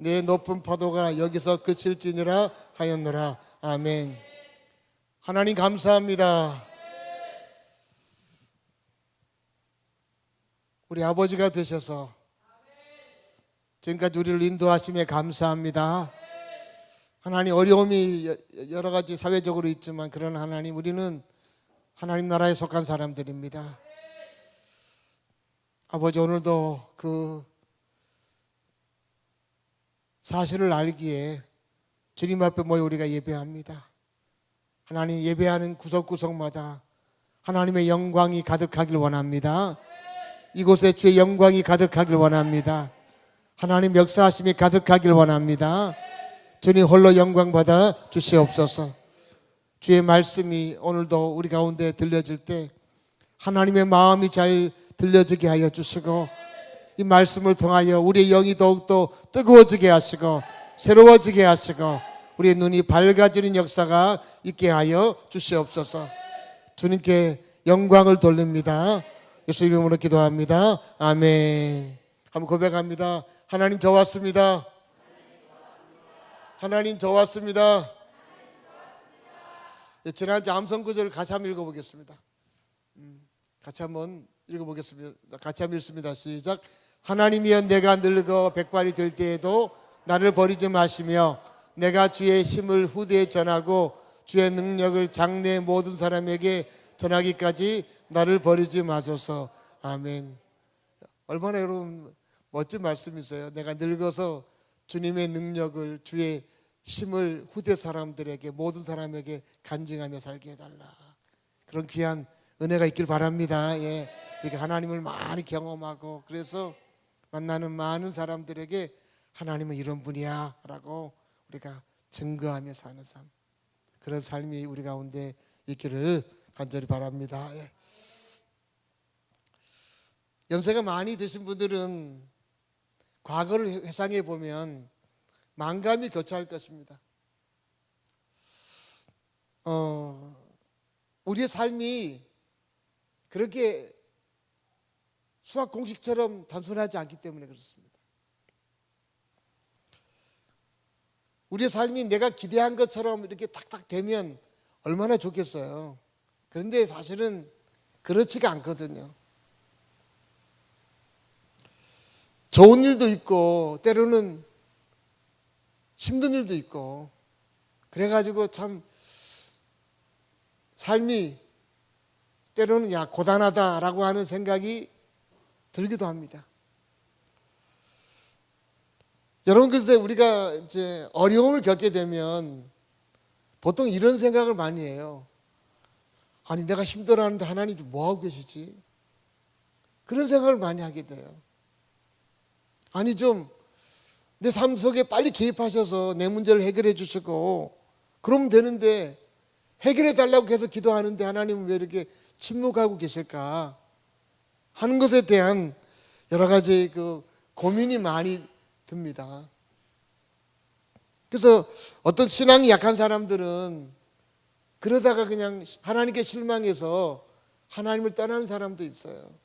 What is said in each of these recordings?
내 높은 파도가 여기서 그칠지니라 하였노라. 아멘. 하나님 감사합니다. 우리 아버지가 되셔서 지금까지 우리를 인도하심에 감사합니다. 하나님, 어려움이 여러 가지 사회적으로 있지만 그런 하나님, 우리는 하나님 나라에 속한 사람들입니다. 아버지, 오늘도 그 사실을 알기에 주님 앞에 모여 우리가 예배합니다. 하나님, 예배하는 구석구석마다 하나님의 영광이 가득하길 원합니다. 이곳에 주의 영광이 가득하길 원합니다. 하나님 역사하심이 가득하길 원합니다. 주님 홀로 영광 받아 주시옵소서. 주의 말씀이 오늘도 우리 가운데 들려질 때 하나님의 마음이 잘 들려지게 하여 주시고, 이 말씀을 통하여 우리의 영이 더욱더 뜨거워지게 하시고 새로워지게 하시고 우리의 눈이 밝아지는 역사가 있게 하여 주시옵소서. 주님께 영광을 돌립니다. 예수 이름으로 기도합니다. 아멘. 한번 고백합니다. 하나님, 저 왔습니다. 하나님, 저 왔습니다. 지난주 암송 구절을 같이 한번 읽어보겠습니다. 같이 한번 읽어보겠습니다. 같이 한번 읽습니다. 시작. 하나님이여, 내가 늙어 백발이 될 때에도 나를 버리지 마시며 내가 주의 힘을 후대에 전하고 주의 능력을 장래 모든 사람에게 전하기까지 나를 버리지 마소서. 아멘. 얼마나 여러분 멋진 말씀이세요. 내가 늙어서 주님의 능력을, 주의 힘을 후대 사람들에게, 모든 사람에게 간증하며 살게 해달라. 그런 귀한 은혜가 있길 바랍니다. 예. 이렇게 하나님을 많이 경험하고, 그래서 만나는 많은 사람들에게 하나님은 이런 분이야 라고 우리가 증거하며 사는 삶, 그런 삶이 우리 가운데 있기를 간절히 바랍니다. 예. 연세가 많이 드신 분들은 과거를 회상해 보면 만감이 교차할 것입니다. 우리의 삶이 그렇게 수학 공식처럼 단순하지 않기 때문에 그렇습니다. 우리의 삶이 내가 기대한 것처럼 이렇게 탁탁 되면 얼마나 좋겠어요. 그런데 사실은 그렇지가 않거든요. 좋은 일도 있고 때로는 힘든 일도 있고, 그래가지고 참 삶이 때로는 야, 고단하다라고 하는 생각이 들기도 합니다. 여러분, 그래서 우리가 이제 어려움을 겪게 되면 보통 이런 생각을 많이 해요. 아니, 내가 힘들어하는데 하나님 좀 뭐하고 계시지? 그런 생각을 많이 하게 돼요. 아니, 좀 내 삶 속에 빨리 개입하셔서 내 문제를 해결해 주시고 그러면 되는데, 해결해 달라고 계속 기도하는데 하나님은 왜 이렇게 침묵하고 계실까 하는 것에 대한 여러 가지 그 고민이 많이 듭니다. 그래서 어떤 신앙이 약한 사람들은 그러다가 그냥 하나님께 실망해서 하나님을 떠나는 사람도 있어요.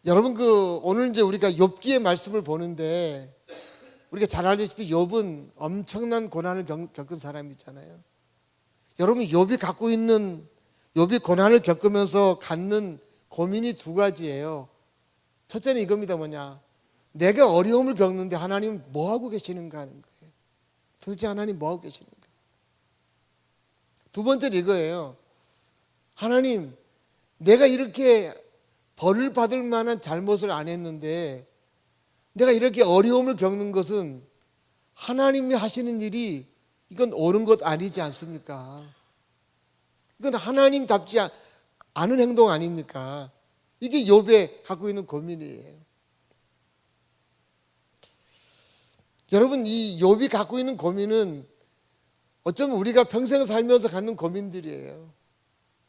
여러분, 오늘 이제 우리가 욥기의 말씀을 보는데, 우리가 잘 알다시피 욥은 엄청난 고난을 겪은 사람이잖아요. 여러분, 욥이 고난을 겪으면서 갖는 고민이 두 가지예요. 첫째는 이겁니다. 뭐냐? 내가 어려움을 겪는데 하나님 뭐하고 계시는가 하는 거예요. 도대체 하나님 뭐하고 계시는가? 두 번째는 이거예요. 하나님, 내가 이렇게 벌을 받을 만한 잘못을 안 했는데 내가 이렇게 어려움을 겪는 것은 하나님이 하시는 일이 이건 옳은 것 아니지 않습니까? 이건 하나님답지 않은 행동 아닙니까? 이게 욥의 갖고 있는 고민이에요. 여러분, 이 욥이 갖고 있는 고민은 어쩌면 우리가 평생 살면서 갖는 고민들이에요.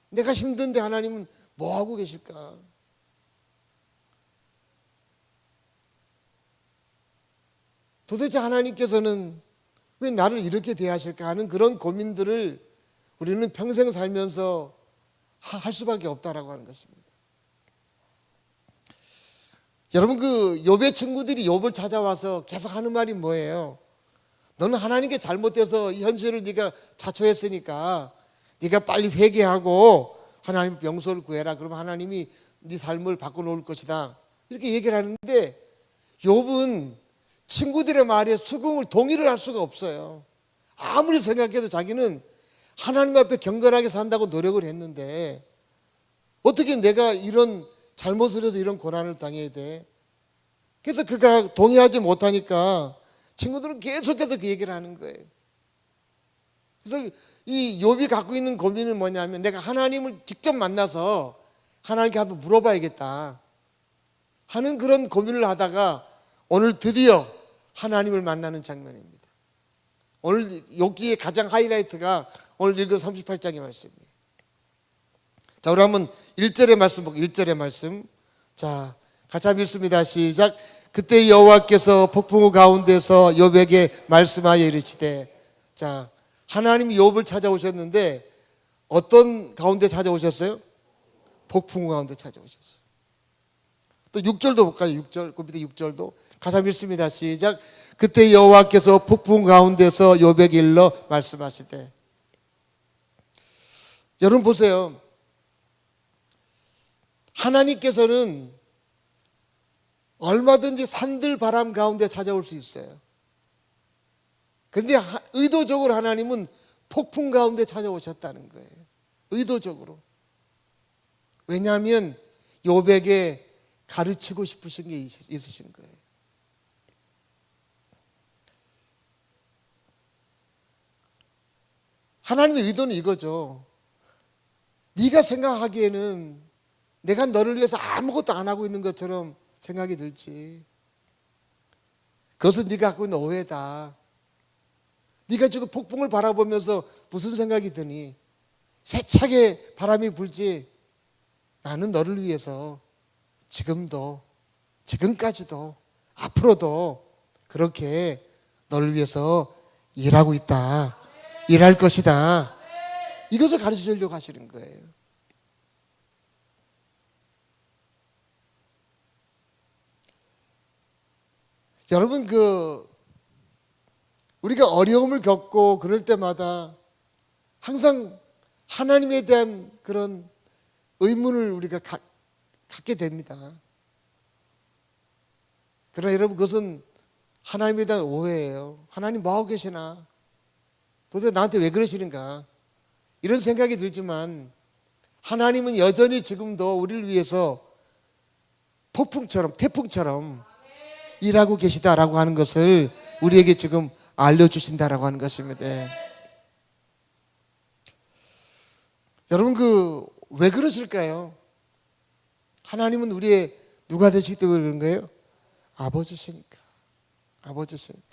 내가 힘든데 하나님은 뭐 하고 계실까? 도대체 하나님께서는 왜 나를 이렇게 대하실까 하는 그런 고민들을 우리는 평생 살면서 할 수밖에 없다라고 하는 것입니다. 여러분 그 욥의 친구들이 욥을 찾아와서 계속 하는 말이 뭐예요? 너는 하나님께 잘못돼서 이 현실을 네가 자초했으니까 네가 빨리 회개하고 하나님 용서를 구해라. 그러면 하나님이 네 삶을 바꿔놓을 것이다. 이렇게 얘기를 하는데 욥은 친구들의 말에 수긍을 동의를 할 수가 없어요. 아무리 생각해도 자기는 하나님 앞에 경건하게 산다고 노력을 했는데 어떻게 내가 이런 잘못을 해서 이런 고난을 당해야 돼? 그래서 그가 동의하지 못하니까 친구들은 계속해서 그 얘기를 하는 거예요. 그래서 이 욥이 갖고 있는 고민은 뭐냐면 내가 하나님을 직접 만나서 하나님께 한번 물어봐야겠다 하는 그런 고민을 하다가 오늘 드디어 하나님을 만나는 장면입니다. 오늘 욥기의 가장 하이라이트가 오늘 읽은 38장의 말씀이에요. 자, 우리 한번 1절의 말씀 보고 1절의 말씀. 자, 같이 한번 읽습니다. 시작. 그때 여호와께서 폭풍우 가운데서 욥에게 말씀하여 이르시되. 자, 하나님이 욥을 찾아오셨는데 어떤 가운데 찾아오셨어요? 폭풍우 가운데 찾아오셨어요. 또 6절도 볼까요? 6절, 그 밑에 6절도 같이 한번 읽습니다. 시작. 그때 여호와께서 폭풍 가운데서 욥에게 일러 말씀하시되. 여러분 보세요. 하나님께서는 얼마든지 산들 바람 가운데 찾아올 수 있어요. 그런데 의도적으로 하나님은 폭풍 가운데 찾아오셨다는 거예요. 의도적으로. 왜냐하면 욥에게 가르치고 싶으신 게 있으신 거예요. 하나님의 의도는 이거죠. 네가 생각하기에는 내가 너를 위해서 아무것도 안 하고 있는 것처럼 생각이 들지. 그것은 네가 갖고 있는 오해다. 네가 지금 폭풍을 바라보면서 무슨 생각이 드니? 세차게 바람이 불지. 나는 너를 위해서 지금도, 지금까지도, 앞으로도 그렇게 너를 위해서 일하고 있다. 일할 것이다. 이것을 가르쳐 주려고 하시는 거예요. 여러분 우리가 어려움을 겪고 그럴 때마다 항상 하나님에 대한 그런 의문을 우리가 갖게 됩니다. 그러나 여러분 그것은 하나님에 대한 오해예요. 하나님 뭐하고 계시나? 도대체 나한테 왜 그러시는가? 이런 생각이 들지만 하나님은 여전히 지금도 우리를 위해서 폭풍처럼 태풍처럼 일하고 계시다라고 하는 것을 우리에게 지금 알려주신다라고 하는 것입니다. 여러분 왜 그러실까요? 하나님은 우리의 누가 되시기 때문에 그런 거예요? 아버지시니까. 아버지시니까.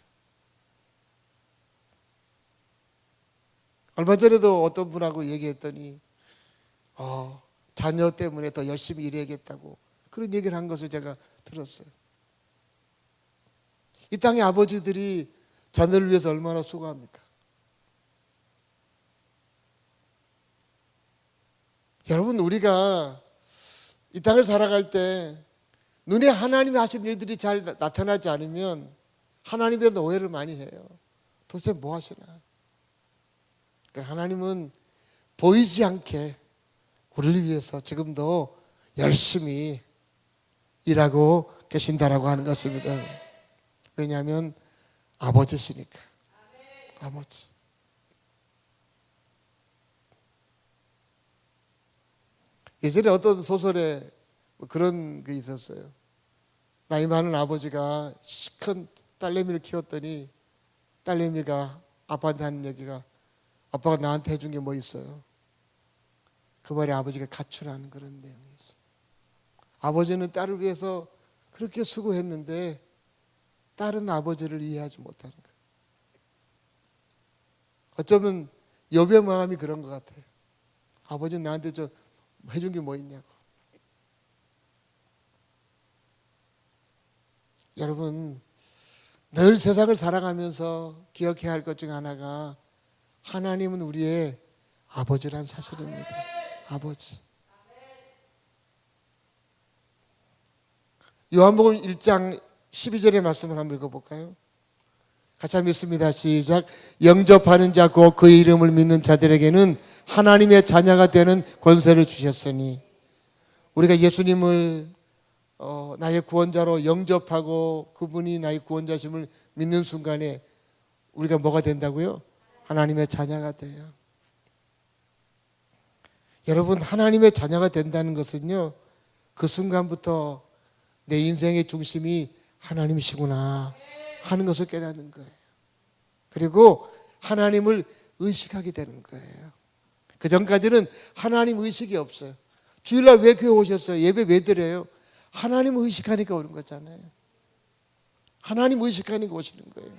얼마 전에도 어떤 분하고 얘기했더니 자녀 때문에 더 열심히 일해야겠다고 그런 얘기를 한 것을 제가 들었어요. 이 땅의 아버지들이 자녀를 위해서 얼마나 수고합니까? 여러분 우리가 이 땅을 살아갈 때 눈에 하나님이 하신 일들이 잘 나타나지 않으면 하나님에 대한 오해를 많이 해요. 도대체 뭐 하시나? 하나님은 보이지 않게 우리를 위해서 지금도 열심히 일하고 계신다라고 하는 것입니다. 왜냐하면 아버지시니까. 아버지. 예전에 어떤 소설에 그런 게 있었어요. 나이 많은 아버지가 큰 딸내미를 키웠더니 딸내미가 아빠한테 하는 얘기가 아빠가 나한테 해준 게 뭐 있어요? 그 말에 아버지가 가출하는 그런 내용이 있어요. 아버지는 딸을 위해서 그렇게 수고했는데 딸은 아버지를 이해하지 못하는 거예요. 어쩌면 욥의 마음이 그런 것 같아요. 아버지는 나한테 해준 게 뭐 있냐고. 여러분 늘 세상을 살아가면서 기억해야 할 것 중 하나가 하나님은 우리의 아버지란 사실입니다. 아버지. 요한복음 1장 12절의 말씀을 한번 읽어볼까요? 같이 한번 읽습니다. 시작. 영접하는 자 곧 그의 이름을 믿는 자들에게는 하나님의 자녀가 되는 권세를 주셨으니, 우리가 예수님을 나의 구원자로 영접하고 그분이 나의 구원자심을 믿는 순간에 우리가 뭐가 된다고요? 하나님의 자녀가 돼요. 여러분, 하나님의 자녀가 된다는 것은요, 그 순간부터 내 인생의 중심이 하나님이시구나 하는 것을 깨닫는 거예요. 그리고 하나님을 의식하게 되는 거예요. 그 전까지는 하나님 의식이 없어요. 주일날 왜 교회 오셨어요? 예배 왜 드려요? 하나님을 의식하니까 오는 거잖아요. 하나님 의식하니까 오시는 거예요.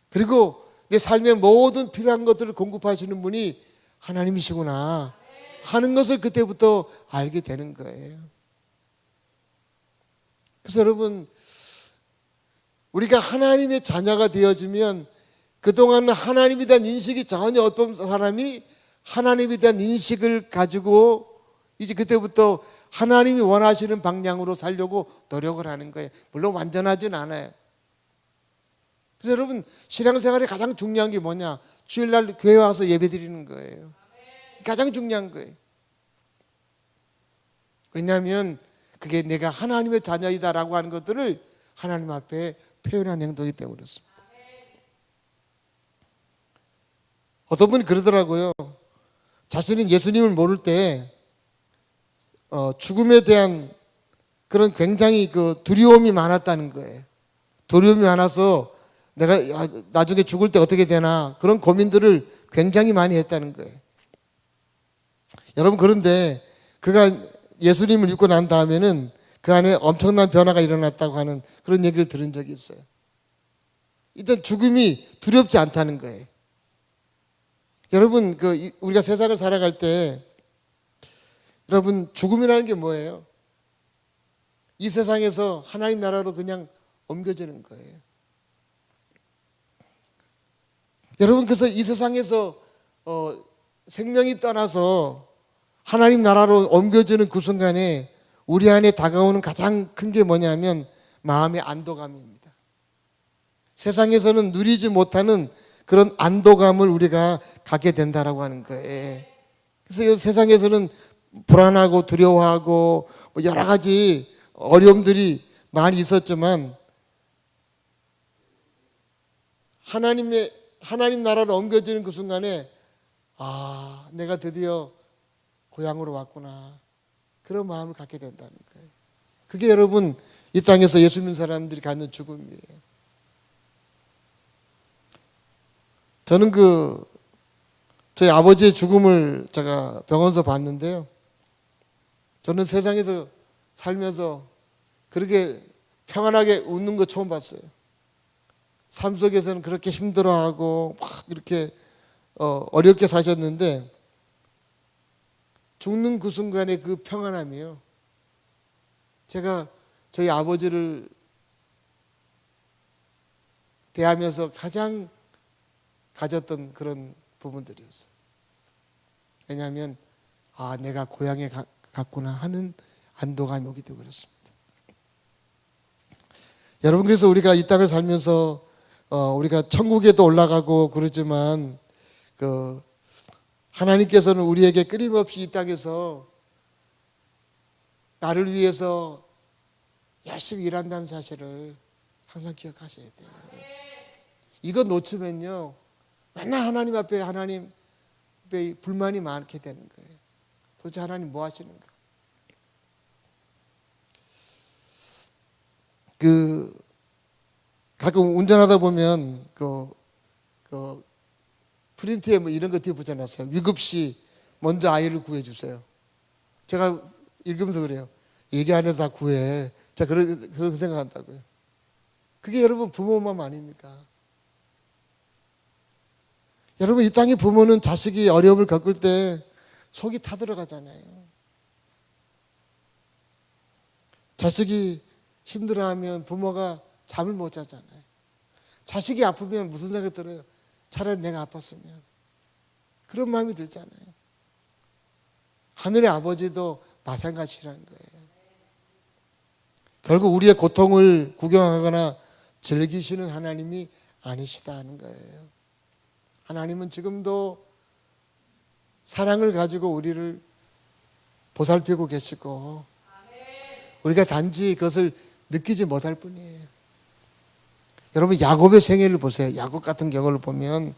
그리고 내 삶의 모든 필요한 것들을 공급하시는 분이 하나님이시구나 하는 것을 그때부터 알게 되는 거예요. 그래서 여러분, 우리가 하나님의 자녀가 되어지면 그동안 하나님에 대한 인식이 전혀 어떤 사람이 하나님에 대한 인식을 가지고 이제 그때부터 하나님이 원하시는 방향으로 살려고 노력을 하는 거예요. 물론 완전하진 않아요. 그래서 여러분, 신앙생활에 가장 중요한 게 뭐냐? 주일날 교회 와서 예배 드리는 거예요. 가장 중요한 거예요. 왜냐하면 그게 내가 하나님의 자녀이다라고 하는 것들을 하나님 앞에 표현한 행동이기 때문에 그렇습니다. 어떤 분이 그러더라고요. 자신은 예수님을 모를 때 죽음에 대한 그런 굉장히 그 두려움이 많았다는 거예요. 두려움이 많아서 내가 나중에 죽을 때 어떻게 되나 그런 고민들을 굉장히 많이 했다는 거예요. 여러분, 그런데 그가 예수님을 믿고 난 다음에는 그 안에 엄청난 변화가 일어났다고 하는 그런 얘기를 들은 적이 있어요. 일단 죽음이 두렵지 않다는 거예요. 여러분, 우리가 세상을 살아갈 때 여러분, 죽음이라는 게 뭐예요? 이 세상에서 하나님 나라로 그냥 옮겨지는 거예요. 여러분, 그래서 이 세상에서 생명이 떠나서 하나님 나라로 옮겨지는 그 순간에 우리 안에 다가오는 가장 큰 게 뭐냐면 마음의 안도감입니다. 세상에서는 누리지 못하는 그런 안도감을 우리가 갖게 된다라고 하는 거예요. 그래서 세상에서는 불안하고 두려워하고 여러 가지 어려움들이 많이 있었지만 하나님 나라로 옮겨지는 그 순간에 내가 드디어 고향으로 왔구나, 그런 마음을 갖게 된다는 거예요. 그게 여러분, 이 땅에서 예수 믿는 사람들이 갖는 죽음이에요. 저는 저희 아버지의 죽음을 제가 병원에서 봤는데요, 저는 세상에서 살면서 그렇게 평안하게 웃는 거 처음 봤어요. 삶 속에서는 그렇게 힘들어하고 막 이렇게 어렵게 사셨는데 죽는 그 순간의 그 평안함이요, 제가 저희 아버지를 대하면서 가장 가졌던 그런 부분들이었어요. 왜냐하면 내가 고향에 갔구나 하는 안도감이 오게 되고 그렇습니다. 여러분, 그래서 우리가 이 땅을 살면서 우리가 천국에도 올라가고 그러지만 하나님께서는 우리에게 끊임없이 이 땅에서 나를 위해서 열심히 일한다는 사실을 항상 기억하셔야 돼요. 이거 놓치면요, 맨날 하나님 앞에 불만이 많게 되는 거예요. 도대체 하나님 뭐 하시는가? 가끔 운전하다 보면 프린트에 뭐 이런 거 뒤에 붙여놨어요. 위급시 먼저 아이를 구해주세요. 제가 읽으면서 그래요. 얘기 안 해도 다 구해. 제가 그런 생각한다고요. 그게 여러분 부모 마음 아닙니까? 여러분, 이 땅의 부모는 자식이 어려움을 겪을 때 속이 타들어가잖아요. 자식이 힘들어하면 부모가 잠을 못 자잖아요. 자식이 아프면 무슨 생각이 들어요? 차라리 내가 아팠으면. 그런 마음이 들잖아요. 하늘의 아버지도 마찬가지라는 거예요. 결국 우리의 고통을 구경하거나 즐기시는 하나님이 아니시다 하는 거예요. 하나님은 지금도 사랑을 가지고 우리를 보살피고 계시고 우리가 단지 그것을 느끼지 못할 뿐이에요. 여러분 야곱의 생애를 보세요. 야곱 같은 경우를 보면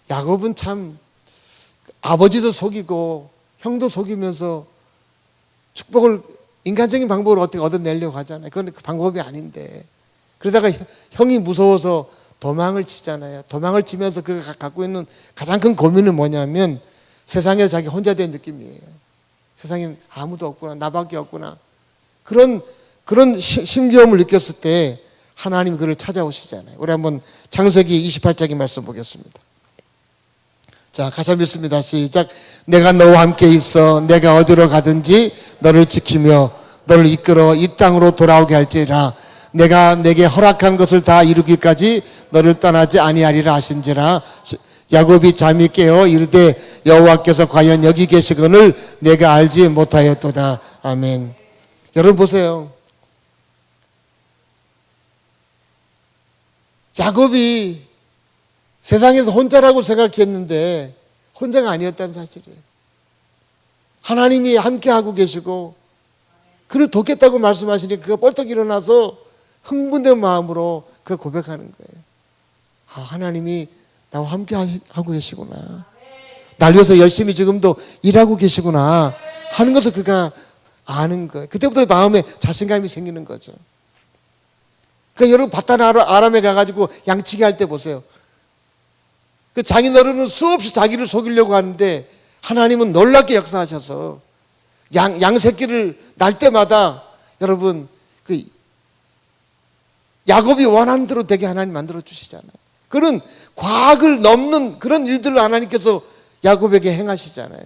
야곱은 참 아버지도 속이고 형도 속이면서 축복을 인간적인 방법으로 어떻게 얻어내려고 하잖아요. 그건 그 방법이 아닌데 그러다가 형이 무서워서 도망을 치잖아요. 도망을 치면서 그가 갖고 있는 가장 큰 고민은 뭐냐면 세상에 자기 혼자 된 느낌이에요. 세상에 아무도 없구나, 나밖에 없구나. 그런 심겨움을 느꼈을 때 하나님이 그를 찾아오시잖아요. 우리 한번 창세기 28장의 말씀 보겠습니다. 자, 같이 한번 읽습니다. 시작. 내가 너와 함께 있어 내가 어디로 가든지 너를 지키며 너를 이끌어 이 땅으로 돌아오게 할지라. 내가 내게 허락한 것을 다 이루기까지 너를 떠나지 아니하리라 하신지라. 야곱이 잠이 깨어 이르되 여호와께서 과연 여기 계시거늘 내가 알지 못하였도다. 아멘. 여러분 보세요. 야곱이 세상에서 혼자라고 생각했는데 혼자가 아니었다는 사실이에요. 하나님이 함께하고 계시고 그를 돕겠다고 말씀하시니 그가 벌떡 일어나서 흥분된 마음으로 그 고백하는 거예요. 아, 하나님이 나와 함께하고 계시구나. 날 위해서 열심히 지금도 일하고 계시구나 하는 것을 그가 아는 거예요. 그때부터 마음에 자신감이 생기는 거죠. 그러니까 여러분 바단 아람에 가가지고 양치기 할 때 보세요. 그 장인어른은 수없이 자기를 속이려고 하는데 하나님은 놀랍게 역사하셔서 양 새끼를 날 때마다 여러분 그 야곱이 원하는 대로 되게 하나님 만들어 주시잖아요. 그런 과학을 넘는 그런 일들을 하나님께서 야곱에게 행하시잖아요.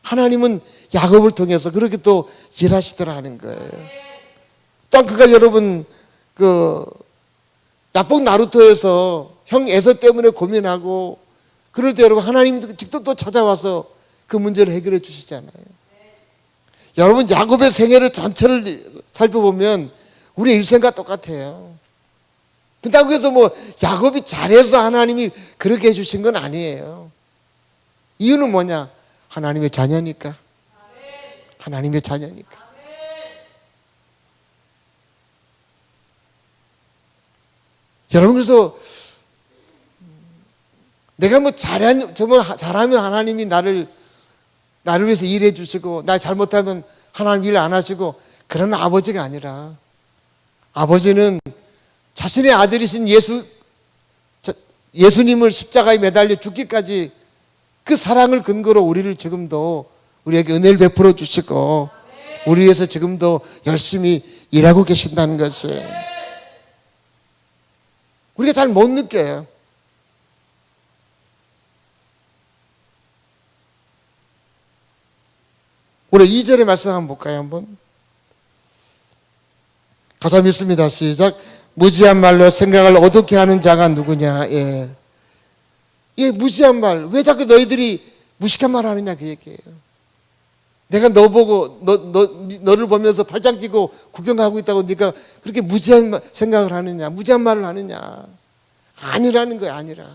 하나님은 야곱을 통해서 그렇게 또 일하시더라 하는 거예요. 또 그가 여러분 그 야복 나루토에서 형 에서 때문에 고민하고 그럴 때 여러분 하나님이 직접 또 찾아와서 그 문제를 해결해 주시잖아요. 여러분 야곱의 생애를 전체를 살펴보면 우리의 일생과 똑같아요. 그렇다고 해서 뭐 야곱이 잘해서 하나님이 그렇게 해주신 건 아니에요. 이유는 뭐냐? 하나님의 자녀니까. 하나님의 자녀니까. 여러분 그래서 내가 뭐 잘하면 하나님이 나를 위해서 일해 주시고 나 잘못하면 하나님 일 안 하시고 그런 아버지가 아니라 아버지는 자신의 아들이신 예수님을 십자가에 매달려 죽기까지 그 사랑을 근거로 우리를 지금도 우리에게 은혜를 베풀어 주시고 우리 위해서 지금도 열심히 일하고 계신다는 것을 우리가 잘 못 느껴요. 우리 2절의 말씀 한번 볼까요? 한번 가서 믿습니다. 시작. 무지한 말로 생각을 어둡게 하는 자가 누구냐? 예, 무지한 말. 왜 자꾸 너희들이 무식한 말 하느냐 그 얘기예요. 내가 너 보고 너를 보면서 팔짱 끼고 구경하고 있다고 네가 그렇게 무지한 생각을 하느냐? 무지한 말을 하느냐? 아니라는 거예요. 아니라.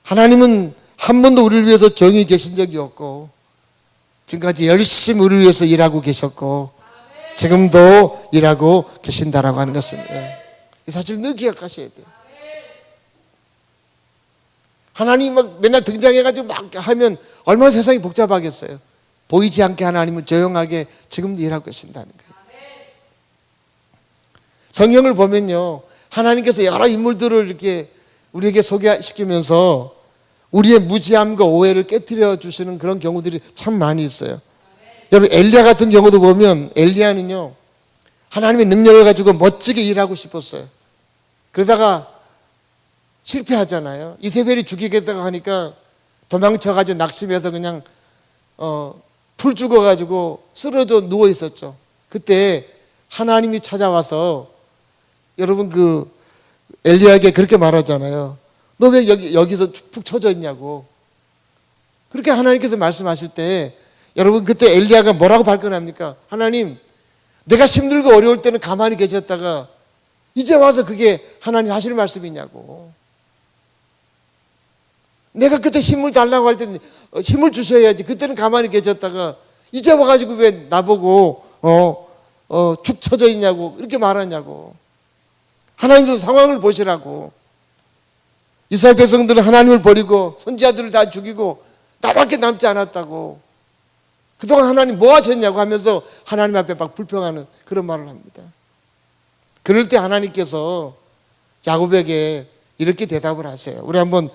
하나님은 한 번도 우리를 위해서 조용히 계신 적이 없고 지금까지 열심히 우리를 위해서 일하고 계셨고 지금도 일하고 계신다라고 하는 것입니다. 이 사실을 늘 기억하셔야 돼요. 하나님 막 맨날 등장해가지고 막 하면 얼마나 세상이 복잡하겠어요. 보이지 않게 하나님은 조용하게 지금도 일하고 계신다는 거예요. 성경을 보면요, 하나님께서 여러 인물들을 이렇게 우리에게 소개시키면서 우리의 무지함과 오해를 깨뜨려 주시는 그런 경우들이 참 많이 있어요. 여러분 엘리야 같은 경우도 보면 엘리야는요 하나님의 능력을 가지고 멋지게 일하고 싶었어요. 그러다가 실패하잖아요. 이세벨이 죽이겠다고 하니까 도망쳐가지고 낙심해서 그냥 풀 죽어가지고 쓰러져 누워 있었죠. 그때 하나님이 찾아와서 여러분 그 엘리야에게 그렇게 말하잖아요. 너 왜 여기서 푹 처져 있냐고. 그렇게 하나님께서 말씀하실 때 여러분 그때 엘리야가 뭐라고 발끈합니까? 하나님, 내가 힘들고 어려울 때는 가만히 계셨다가 이제 와서 그게 하나님 하실 말씀이냐고. 내가 그때 힘을 달라고 할 때는 힘을 주셔야지. 그때는 가만히 계셨다가 이제 와가지고 왜 나보고 축 처져 있냐고 이렇게 말하냐고. 하나님도 상황을 보시라고. 이스라엘 백성들은 하나님을 버리고 선지자들을 다 죽이고 나밖에 남지 않았다고. 그동안 하나님 뭐 하셨냐고 하면서 하나님 앞에 막 불평하는 그런 말을 합니다. 그럴 때 하나님께서 야곱에게 이렇게 대답을 하세요. 우리 한번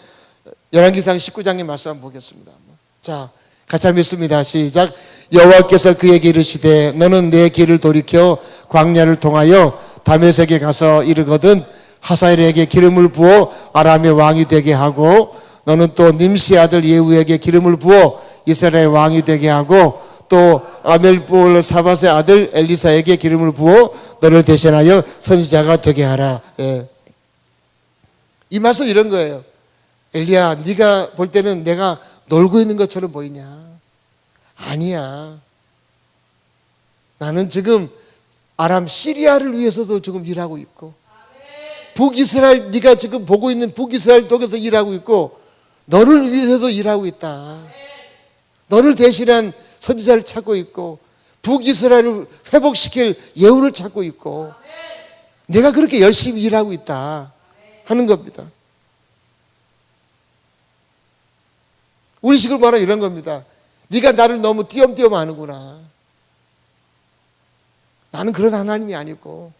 열왕기상 19장의 말씀 한번 보겠습니다. 자, 같이 한번 읽습니다. 시작. 여호와께서 그에게 이르시되 너는 내 길을 돌이켜 광야를 통하여 다메섹에 가서 이르거든 하사엘에게 기름을 부어 아람의 왕이 되게 하고 너는 또 님시 아들 예후에게 기름을 부어 이스라엘의 왕이 되게 하고 또 아멜볼 사밧의 아들 엘리사에게 기름을 부어 너를 대신하여 선지자가 되게 하라. 예. 이 말씀 이런 거예요. 엘리야, 네가 볼 때는 내가 놀고 있는 것처럼 보이냐? 아니야. 나는 지금 아람 시리아를 위해서도 지금 일하고 있고 북이스라엘, 네가 지금 보고 있는 북이스라엘 쪽에서 일하고 있고 너를 위해서도 일하고 있다. 너를 대신한 선지자를 찾고 있고 북이스라엘을 회복시킬 예후를 찾고 있고 내가 그렇게 열심히 일하고 있다 하는 겁니다. 우리식으로 말하면 이런 겁니다. 네가 나를 너무 띄엄띄엄 하는구나. 나는 그런 하나님이 아니고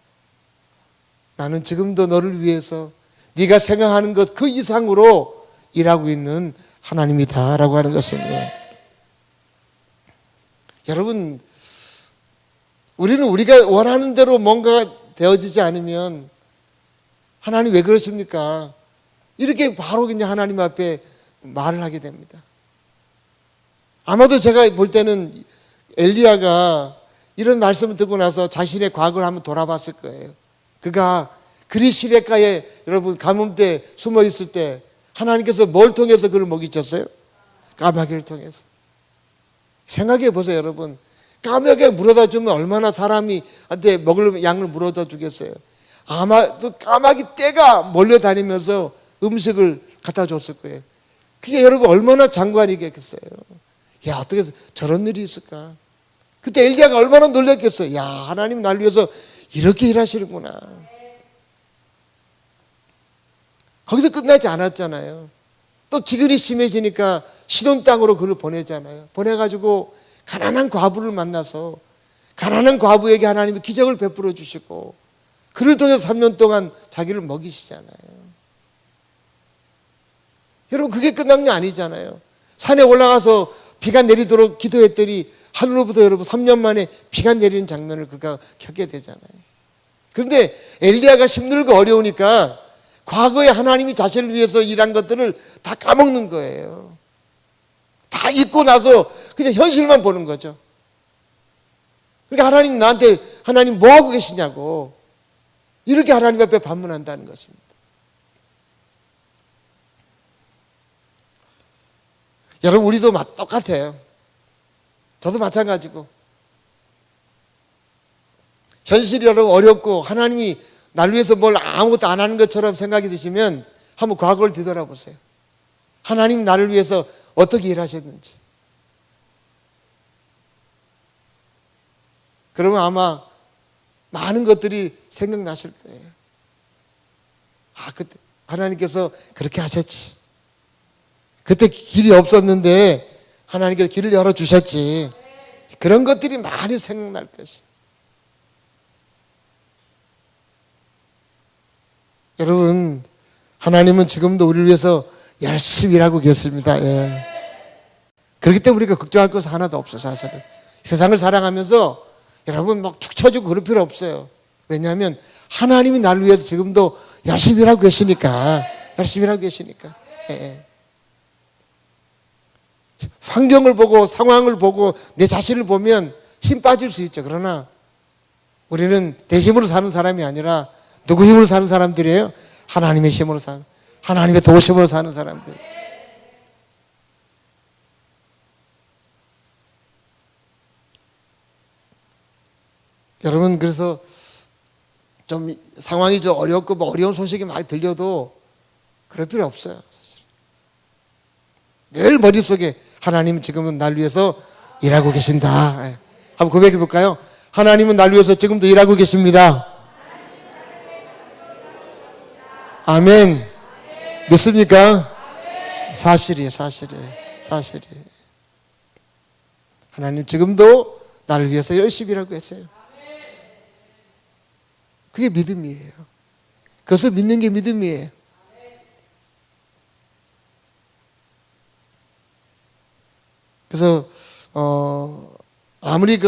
나는 지금도 너를 위해서 네가 생각하는 것 그 이상으로 일하고 있는 하나님이다 라고 하는 것입니다. 여러분, 우리는 우리가 원하는 대로 뭔가 되어지지 않으면 하나님 왜 그러십니까? 이렇게 바로 그냥 하나님 앞에 말을 하게 됩니다. 아마도 제가 볼 때는 엘리야가 이런 말씀을 듣고 나서 자신의 과거를 한번 돌아봤을 거예요. 그가 그리 시냇가에 여러분 가뭄때 숨어 있을 때 하나님께서 뭘 통해서 그를 먹이셨어요? 까마귀를 통해서. 생각해 보세요, 여러분. 까마귀에 물어다 주면 얼마나 사람이한테 먹을 양을 물어다 주겠어요. 아마도 까마귀 떼가 몰려다니면서 음식을 갖다 줬을 거예요. 그게 여러분 얼마나 장관이겠어요. 야, 어떻게 저런 일이 있을까? 그때 엘리야가 얼마나 놀랐겠어요. 야, 하나님 날 위해서 이렇게 일하시는구나. 거기서 끝나지 않았잖아요. 또 기근이 심해지니까 시돈 땅으로 그를 보내잖아요. 보내가지고 가난한 과부를 만나서 가난한 과부에게 하나님이 기적을 베풀어 주시고 그를 통해서 3년 동안 자기를 먹이시잖아요. 여러분, 그게 끝난 게 아니잖아요. 산에 올라가서 비가 내리도록 기도했더니 하늘로부터 여러분 3년 만에 비가 내리는 장면을 그가 겪게 되잖아요. 그런데 엘리야가 힘들고 어려우니까 과거에 하나님이 자신을 위해서 일한 것들을 다 까먹는 거예요. 다 잊고 나서 그냥 현실만 보는 거죠. 그러니까 하나님 나한테 하나님 뭐 하고 계시냐고 이렇게 하나님 앞에 반문한다는 것입니다. 여러분, 우리도 똑같아요. 저도 마찬가지고 현실이 여러분 어렵고 하나님이 날 위해서 뭘 아무것도 안 하는 것처럼 생각이 드시면 한번 과거를 뒤돌아보세요. 하나님 나를 위해서 어떻게 일하셨는지. 그러면 아마 많은 것들이 생각나실 거예요. 아, 그때 하나님께서 그렇게 하셨지. 그때 길이 없었는데 하나님께서 길을 열어주셨지. 그런 것들이 많이 생각날 것이. 여러분, 하나님은 지금도 우리를 위해서 열심히 일하고 계십니다. 예. 그렇기 때문에 우리가 걱정할 것은 하나도 없어요, 사실은. 세상을 살아가면서 여러분 막 축 처지고 그럴 필요 없어요. 왜냐하면 하나님이 나를 위해서 지금도 열심히 일하고 계시니까. 열심히 일하고 계시니까. 예. 환경을 보고 상황을 보고 내 자신을 보면 힘 빠질 수 있죠. 그러나 우리는 내 힘으로 사는 사람이 아니라 누구 힘으로 사는 사람들이에요? 하나님의 힘으로 사는, 하나님의 도심으로 사는 사람들. 여러분, 그래서 좀 상황이 좀 어렵고 뭐 어려운 소식이 많이 들려도 그럴 필요 없어요. 사실. 늘 머릿속에 하나님은 지금은 날 위해서 일하고 계신다. 한번 고백해 볼까요? 하나님은 날 위해서 지금도 일하고 계십니다. 아멘. 믿습니까? 사실이에요. 사실이에요. 하나님 지금도 나를 위해서 열심히 일하고 계세요. 그게 믿음이에요. 그것을 믿는 게 믿음이에요. 그래서 아무리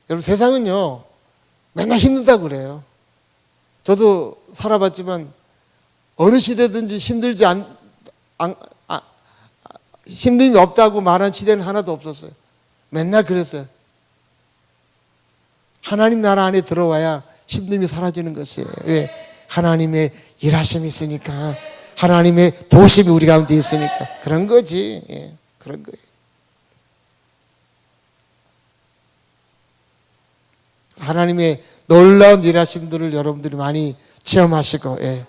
여러분, 세상은요 맨날 힘들다고 그래요. 저도 살아봤지만 어느 시대든지 힘듦이 없다고 말한 시대는 하나도 없었어요. 맨날 그랬어요. 하나님 나라 안에 들어와야 힘듦이 사라지는 것이에요. 왜? 하나님의 일하심이 있으니까, 하나님의 도우심이 우리 가운데 있으니까. 그런 거지. 예, 그런 거예요. 하나님의 놀라운 일하심들을 여러분들이 많이 체험하시고, 예.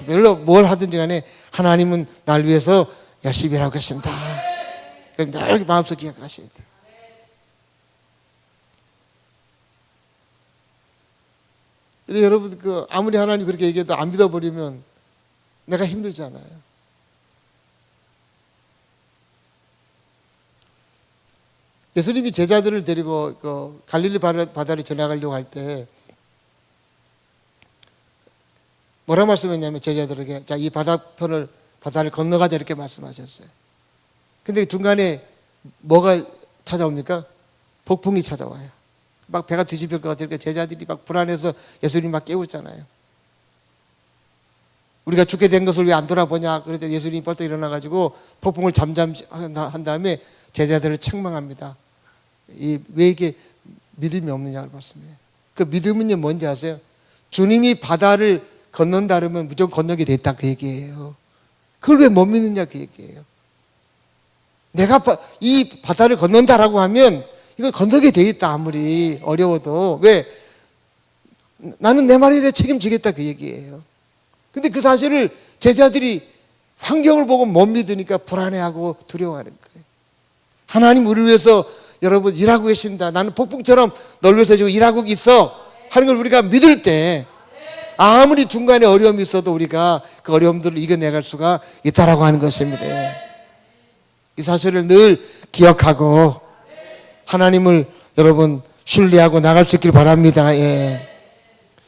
늘 뭘 하든지 간에 하나님은 날 위해서 열심히 일하고 계신다. 늘 마음속에 기억하셔야 돼요. 근데 여러분, 아무리 하나님 그렇게 얘기해도 안 믿어버리면 내가 힘들잖아요. 예수님이 제자들을 데리고 갈릴리 바다를 지나가려고 할 때 뭐라 말씀했냐면, 제자들에게 자, 이 바다를 건너가자 이렇게 말씀하셨어요. 근데 중간에 뭐가 찾아옵니까? 폭풍이 찾아와요. 막 배가 뒤집힐 것 같으니까 제자들이 막 불안해서 예수님 막 깨우잖아요. 우리가 죽게 된 것을 왜 안 돌아보냐 그랬더니 예수님이 벌떡 일어나가지고 폭풍을 잠잠시 한 다음에 제자들을 책망합니다. 왜 이게 믿음이 없느냐고 말씀해요. 그 믿음은요 뭔지 아세요? 주님이 바다를 건넌다 그러면 무조건 건너게 돼 있다 그 얘기예요. 그걸 왜 못 믿느냐 그 얘기예요. 내가 이 바다를 건넌다라고 하면 이거 건너게 돼 있다 아무리 어려워도. 왜? 나는 내 말에 대해 책임지겠다 그 얘기예요. 근데 그 사실을 제자들이 환경을 보고 못 믿으니까 불안해하고 두려워하는 거예요. 하나님 우리를 위해서 여러분 일하고 계신다. 나는 폭풍처럼 널 위해서 지금 일하고 있어 하는 걸 우리가 믿을 때 아무리 중간에 어려움이 있어도 우리가 그 어려움들을 이겨내갈 수가 있다라고 하는 것입니다. 이 사실을 늘 기억하고 하나님을 여러분 신뢰하고 나갈 수 있길 바랍니다. 예.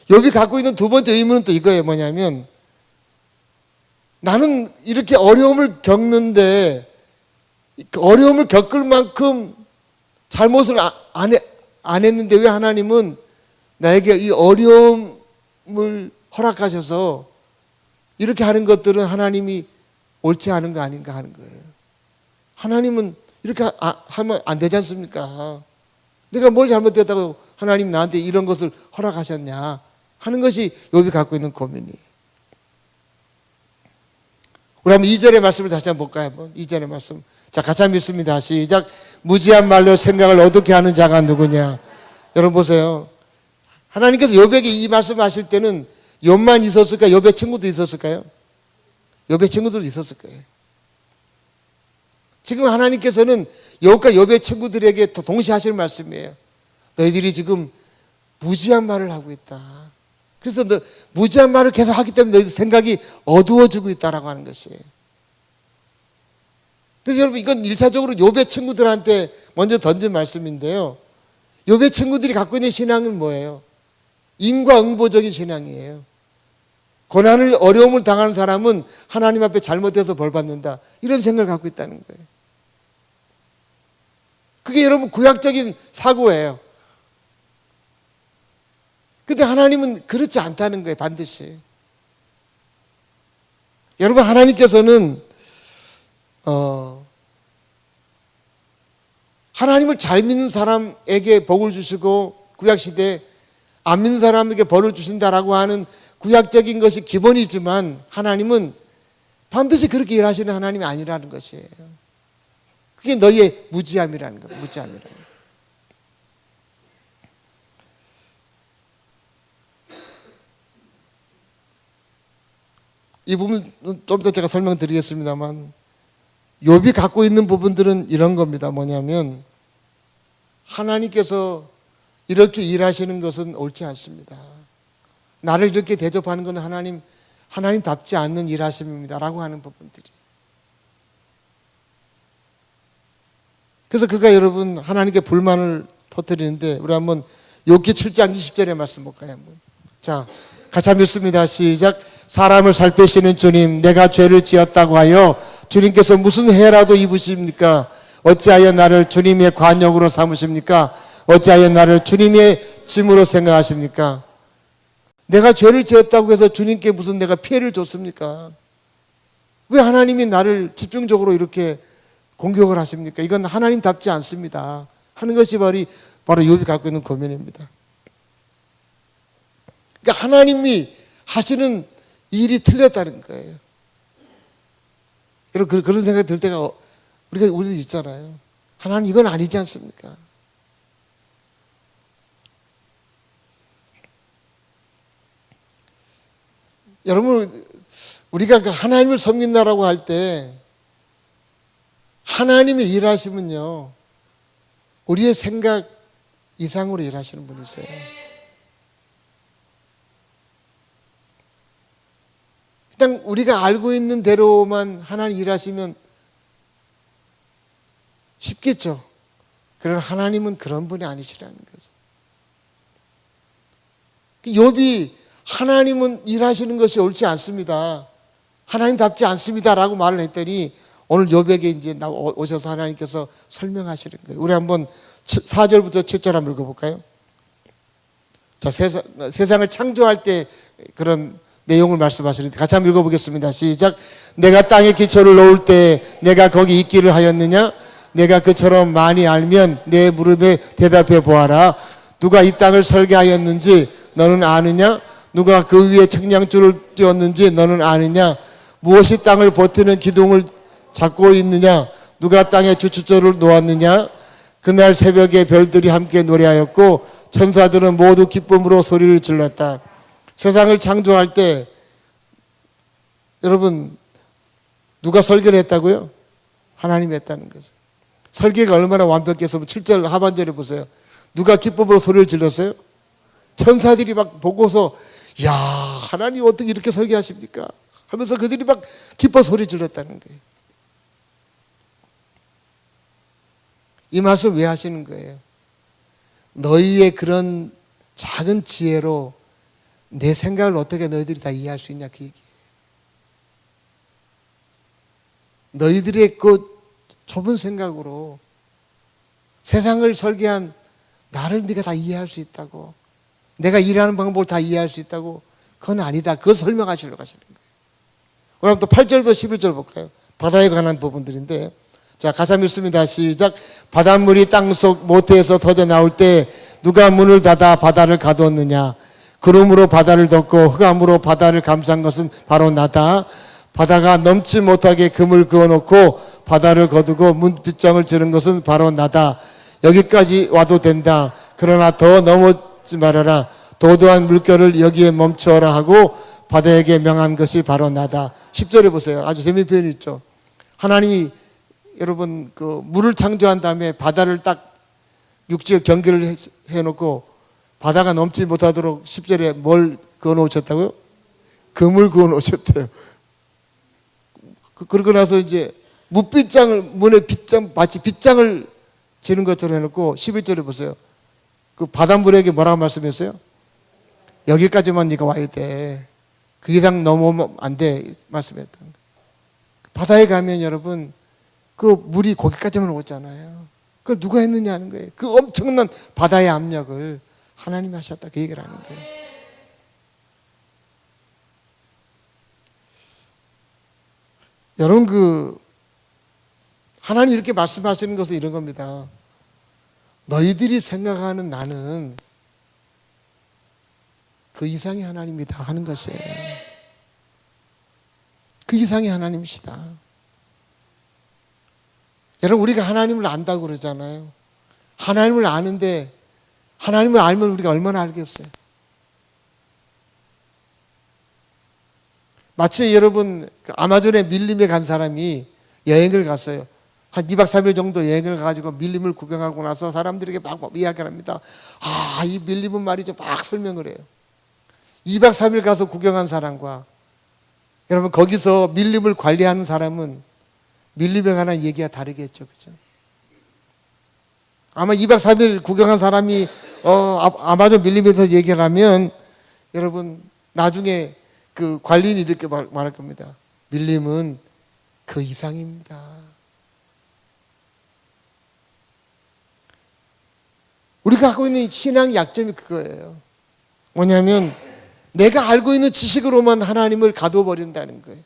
욥이 갖고 있는 두 번째 의문은 또 이거예요. 뭐냐면 나는 이렇게 어려움을 겪는데 그 어려움을 겪을 만큼 잘못을 안 했는데 왜 하나님은 나에게 이 어려움을 허락하셔서 이렇게 하는 것들은 하나님이 옳지 않은 거 아닌가 하는 거예요. 하나님은 이렇게 하면 안 되지 않습니까? 내가 뭘 잘못했다고 하나님 나한테 이런 것을 허락하셨냐 하는 것이 욥이 갖고 있는 고민이에요. 우리 한번 2절의 말씀을 다시 한번 볼까요? 2절의 말씀. 자, 같이 한번 읽습니다. 시작. 무지한 말로 생각을 어둡게 하는 자가 누구냐? 여러분 보세요. 하나님께서 욥에게 이 말씀을 하실 때는 욥만 있었을까요? 욥의 친구도 있었을까요? 욥의 친구들도 있었을 거예요. 지금 하나님께서는 욥과 욥의 친구들에게 동시에 하시는 말씀이에요. 너희들이 지금 무지한 말을 하고 있다. 그래서 무지한 말을 계속 하기 때문에 너희들 생각이 어두워지고 있다라고 하는 것이에요. 그래서 여러분 이건 1차적으로 욥의 친구들한테 먼저 던진 말씀인데요. 욥의 친구들이 갖고 있는 신앙은 뭐예요? 인과응보적인 신앙이에요. 고난을 어려움을 당하는 사람은 하나님 앞에 잘못해서 벌 받는다. 이런 생각을 갖고 있다는 거예요. 그게 여러분 구약적인 사고예요. 근데 하나님은 그렇지 않다는 거예요. 반드시. 여러분 하나님께서는 하나님을 잘 믿는 사람에게 복을 주시고 구약시대에 안 믿는 사람에게 벌을 주신다라고 하는 구약적인 것이 기본이지만 하나님은 반드시 그렇게 일하시는 하나님이 아니라는 것이에요. 그게 너희의 무지함이라는 거예요. 무지함이라는 거예요. 이 부분 좀 더 제가 설명드리겠습니다만, 욥이 갖고 있는 부분들은 이런 겁니다. 뭐냐면 하나님께서 이렇게 일하시는 것은 옳지 않습니다. 나를 이렇게 대접하는 것은 하나님답지 않는 일하심입니다 라고 하는 부분들이. 그래서 그가 여러분 하나님께 불만을 터뜨리는데, 우리 한번 욥기 7장 20절의 말씀 볼까요? 한번. 자, 같이 한번 읽습니다. 시작. 사람을 살피시는 주님, 내가 죄를 지었다고 하여 주님께서 무슨 해라도 입으십니까? 어찌하여 나를 주님의 관역으로 삼으십니까? 어찌하여 나를 주님의 짐으로 생각하십니까? 내가 죄를 지었다고 해서 주님께 무슨 내가 피해를 줬습니까? 왜 하나님이 나를 집중적으로 이렇게 공격을 하십니까? 이건 하나님답지 않습니다 하는 것이 바로 욥이 갖고 있는 고민입니다. 그러니까 하나님이 하시는 일이 틀렸다는 거예요. 여러분 그런 생각이 들 때가 우리도 있잖아요. 하나님 이건 아니지 않습니까? 여러분 우리가 그 하나님을 섬긴다라고 할 때 하나님이 일하시면요 우리의 생각 이상으로 일하시는 분이세요. 그냥 우리가 알고 있는 대로만 하나님 일하시면 쉽겠죠. 그러나 하나님은 그런 분이 아니시라는 거죠. 욥이 하나님은 일하시는 것이 옳지 않습니다, 하나님답지 않습니다라고 말을 했더니 오늘 욥에게 이제 오셔서 하나님께서 설명하시는 거예요. 우리 한번 4절부터 7절 한번 읽어볼까요? 자, 세상을 창조할 때 그런 내용을 말씀하시는데 같이 한번 읽어보겠습니다. 시작. 내가 땅에 기초를 놓을 때 내가 거기 있기를 하였느냐? 내가 그처럼 많이 알면 내 무릎에 대답해 보아라. 누가 이 땅을 설계하였는지 너는 아느냐? 누가 그 위에 측량줄을 띄웠는지 너는 아느냐? 무엇이 땅을 버티는 기둥을 잡고 있느냐? 누가 땅에 주춧돌을 놓았느냐? 그날 새벽에 별들이 함께 노래하였고 천사들은 모두 기쁨으로 소리를 질렀다. 세상을 창조할 때 여러분 누가 설계를 했다고요? 하나님이 했다는 거죠. 설계가 얼마나 완벽했으면 7절 하반절에 보세요. 누가 기쁨으로 소리를 질렀어요? 천사들이 막 보고서 야 하나님 어떻게 이렇게 설계하십니까? 하면서 그들이 막 기뻐 소리 질렀다는 거예요. 이 말씀 왜 하시는 거예요? 너희의 그런 작은 지혜로 내 생각을 어떻게 너희들이 다 이해할 수 있냐 그 얘기예요. 너희들의 그 좁은 생각으로 세상을 설계한 나를 네가 다 이해할 수 있다고, 내가 일하는 방법을 다 이해할 수 있다고, 그건 아니다. 그걸 설명하시려고 하시는 거예요. 오늘 또 8절부터 11절 볼까요? 바다에 관한 부분들인데, 자 같이 한번 읽습니다. 시작. 바닷물이 땅속 모태에서 터져 나올 때 누가 문을 닫아 바다를 가두었느냐? 구름으로 바다를 덮고 흑암으로 바다를 감싼 것은 바로 나다. 바다가 넘지 못하게 금을 그어놓고 바다를 거두고 문빗장을 지른 것은 바로 나다. 여기까지 와도 된다. 그러나 더 넘어지 말아라. 도도한 물결을 여기에 멈추어라 하고 바다에게 명한 것이 바로 나다. 10절에 보세요. 아주 재미있는 표현이 있죠. 하나님이 여러분 그 물을 창조한 다음에 바다를 딱 육지에 경계를 해놓고 바다가 넘지 못하도록 10절에 뭘 그어놓으셨다고요? 금을 그어놓으셨대요. 그러고 나서 이제 문에 빗장, 마치 빗장을 지는 것처럼 해놓고 11절에 보세요. 그 바닷물에게 뭐라고 말씀했어요? 여기까지만 네가 와야 돼. 그 이상 넘어오면 안 돼. 말씀했다는 거예요. 바다에 가면 여러분 그 물이 거기까지만 오잖아요. 그걸 누가 했느냐 하는 거예요. 그 엄청난 바다의 압력을 하나님이 하셨다 그 얘기를 하는 거예요. 여러분 그 하나님 이렇게 말씀하시는 것은 이런 겁니다. 너희들이 생각하는 나는 그 이상의 하나님이다 하는 것이에요. 그 이상의 하나님이시다. 여러분 우리가 하나님을 안다고 그러잖아요. 하나님을 아는데 하나님을 알면 우리가 얼마나 알겠어요. 마치 여러분 그 아마존에 밀림에 간 사람이 여행을 갔어요. 한 2박 3일 정도 여행을 가가지고 밀림을 구경하고 나서 사람들에게 막 이야기를 합니다. 아, 이 밀림은 말이죠. 막 설명을 해요. 2박 3일 가서 구경한 사람과 여러분 거기서 밀림을 관리하는 사람은 밀림에 관한 얘기가 다르겠죠. 그죠? 아마 2박 3일 구경한 사람이 아마존 밀림에서 얘기를 하면 여러분 나중에 그 관리인이 이렇게 말할 겁니다. 밀림은 그 이상입니다. 우리가 갖고 있는 신앙 약점이 그거예요. 뭐냐면 내가 알고 있는 지식으로만 하나님을 가둬버린다는 거예요.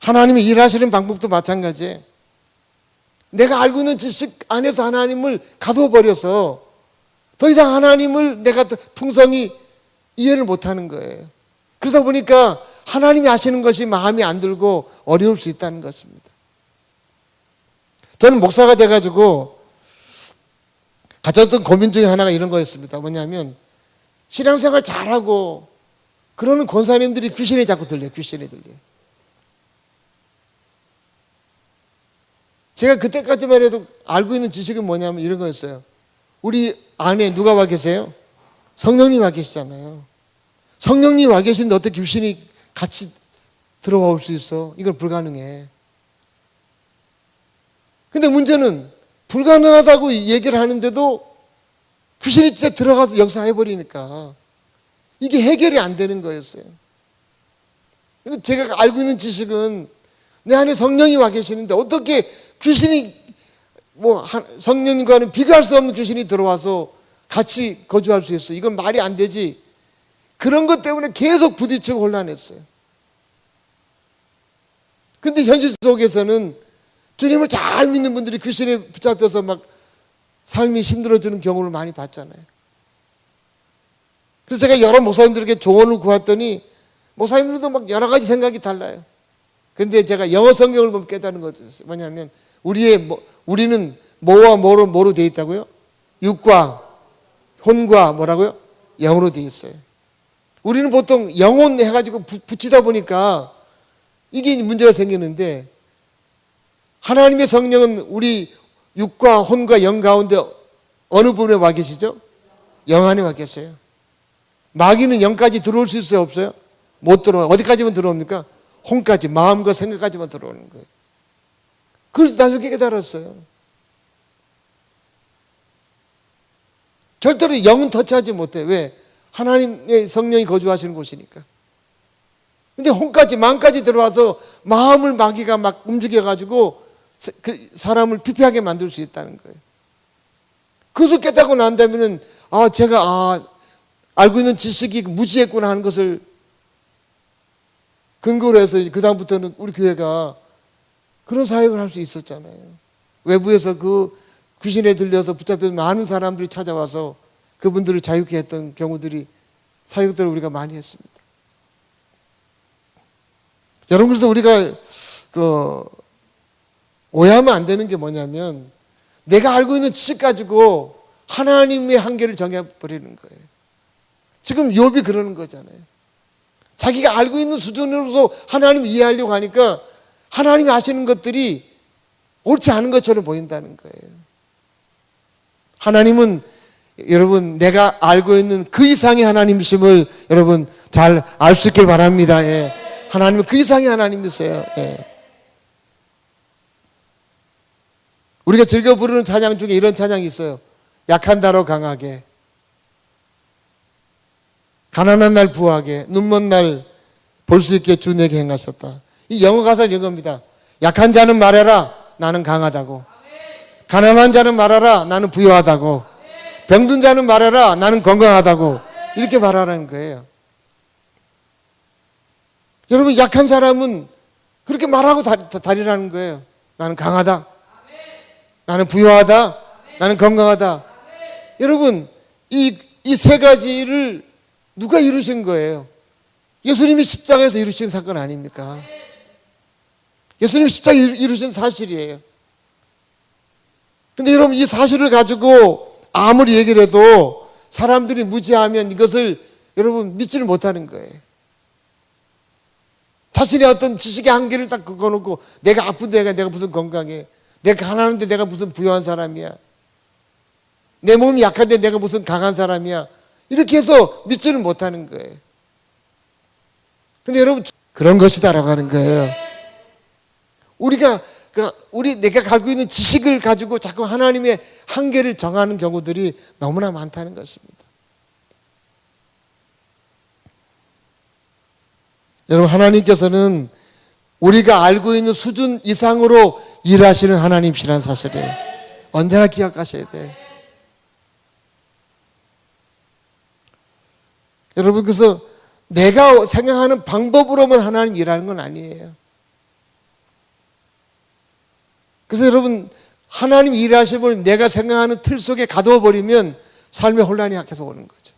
하나님이 일하시는 방법도 마찬가지예요. 내가 알고 있는 지식 안에서 하나님을 가둬버려서 더 이상 하나님을 내가 풍성히 이해를 못하는 거예요. 그러다 보니까 하나님이 하시는 것이 마음에 안 들고 어려울 수 있다는 것입니다. 저는 목사가 돼가지고 가졌던 고민 중에 하나가 이런 거였습니다. 뭐냐면 신앙생활 잘하고 그러는 권사님들이 귀신이 자꾸 들려요. 귀신이 들려요. 제가 그때까지만 해도 알고 있는 지식은 뭐냐면 이런 거였어요. 우리 안에 누가 와 계세요? 성령님 와 계시잖아요. 성령님 와 계신데 어떻게 귀신이 같이 들어와 올 수 있어? 이건 불가능해. 근데 문제는 불가능하다고 얘기를 하는데도 귀신이 진짜 들어가서 역사해버리니까 이게 해결이 안 되는 거였어요. 근데 제가 알고 있는 지식은 내 안에 성령이 와 계시는데 어떻게 귀신이 성령님과는 비교할 수 없는 귀신이 들어와서 같이 거주할 수 있어? 이건 말이 안 되지. 그런 것 때문에 계속 부딪히고 혼란했어요. 근데 현실 속에서는 주님을 잘 믿는 분들이 귀신에 붙잡혀서 막 삶이 힘들어지는 경우를 많이 봤잖아요. 그래서 제가 여러 목사님들에게 조언을 구했더니 목사님들도 막 여러 가지 생각이 달라요. 근데 제가 영어 성경을 보면 깨달은 것이 뭐냐면 우리는 뭐와 뭐로 되어 있다고요? 육과 혼과 뭐라고요? 영으로 되어 있어요. 우리는 보통 영혼 해가지고 붙이다 보니까 이게 문제가 생기는데 하나님의 성령은 우리 육과 혼과 영 가운데 어느 부분에 와 계시죠? 영 안에 와 계세요. 마귀는 영까지 들어올 수 있어요? 없어요? 못 들어와요. 어디까지만 들어옵니까? 혼까지, 마음과 생각까지만 들어오는 거예요. 그래서 나중에 깨달았어요. 절대로 영은 터치하지 못해. 왜? 하나님의 성령이 거주하시는 곳이니까. 근데 혼까지, 마음까지 들어와서 마음을 마귀가 막 움직여가지고 그 사람을 피폐하게 만들 수 있다는 거예요. 그것을 깨닫고 난다면은 제가 알고 있는 지식이 무지했구나 하는 것을 근거로 해서 그 다음부터는 우리 교회가 그런 사역을 할 수 있었잖아요. 외부에서 그 귀신에 들려서 붙잡혀 많은 사람들이 찾아와서 그분들을 자유케 했던 경우들이 사역들을 우리가 많이 했습니다. 여러분, 그래서 우리가 오해하면 안 되는 게 뭐냐면 내가 알고 있는 지식 가지고 하나님의 한계를 정해버리는 거예요. 지금 욥이 그러는 거잖아요. 자기가 알고 있는 수준으로서 하나님을 이해하려고 하니까 하나님이 하시는 것들이 옳지 않은 것처럼 보인다는 거예요. 하나님은 여러분 내가 알고 있는 그 이상의 하나님이심을 여러분 잘 알 수 있길 바랍니다. 예. 하나님은 그 이상의 하나님이세요. 예. 우리가 즐겨 부르는 찬양 중에 이런 찬양이 있어요. 약한 다로 강하게, 가난한 날 부하게, 눈먼 날 볼 수 있게 주 내게 행하셨다. 이 영어 가사는 이런 겁니다. 약한 자는 말해라, 나는 강하다고. 가난한 자는 말하라, 나는 부유하다고. 병든 자는 말해라, 나는 건강하다고. 이렇게 말하라는 거예요. 여러분, 약한 사람은 그렇게 말하고 다니라는 거예요. 나는 강하다, 나는 부유하다, 나는 건강하다. 여러분, 이 세 가지를 누가 이루신 거예요? 예수님이 십자가에서 이루신 사건 아닙니까? 예수님이 십자가에 이루신 사실이에요. 근데 여러분, 이 사실을 가지고 아무리 얘기를 해도 사람들이 무지하면 이것을 여러분 믿지를 못하는 거예요. 자신의 어떤 지식의 한계를 딱 긋어놓고 내가 아픈데 내가 무슨 건강해, 내가 가난한데 내가 무슨 부유한 사람이야, 내 몸이 약한데 내가 무슨 강한 사람이야, 이렇게 해서 믿지는 못하는 거예요. 근데 여러분, 그런 것이다라고 하는 거예요. 내가 갖고 있는 지식을 가지고 자꾸 하나님의 한계를 정하는 경우들이 너무나 많다는 것입니다. 여러분, 하나님께서는 우리가 알고 있는 수준 이상으로 일하시는 하나님이시라는 사실을 언제나 기억하셔야 돼. 여러분, 그래서 내가 생각하는 방법으로만 하나님 일하는 건 아니에요. 그래서 여러분, 하나님 일하심을 내가 생각하는 틀 속에 가두어 버리면 삶의 혼란이 계속 오는 거죠.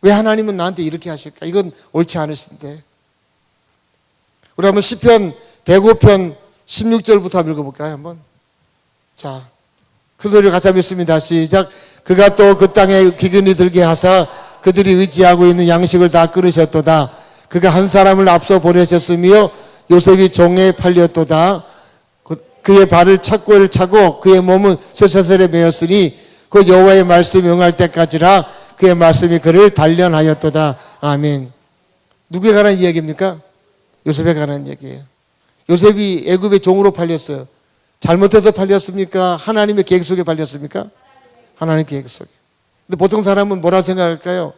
왜 하나님은 나한테 이렇게 하실까? 이건 옳지 않으신데. 우리 한번 시편 105편 16절부터 한번 읽어볼까요? 한번. 자, 큰 소리로 같이 한번 읽습니다. 시작. 그가 또 그 땅에 기근이 들게 하사 그들이 의지하고 있는 양식을 다 끊으셨도다. 그가 한 사람을 앞서 보내셨으며 요셉이 종에 팔렸도다. 그의 발을 착고를 차고 그의 몸은 쇠사슬에 매였으니 그 여호와의 말씀이 응할 때까지라 그의 말씀이 그를 단련하였도다. 아멘. 누구에 관한 이야기입니까? 요셉에 관한 얘기예요. 요셉이 애굽의 종으로 팔렸어요. 잘못해서 팔렸습니까? 하나님의 계획 속에 팔렸습니까? 하나님의 계획 속에. 근데 보통 사람은 뭐라고 생각할까요?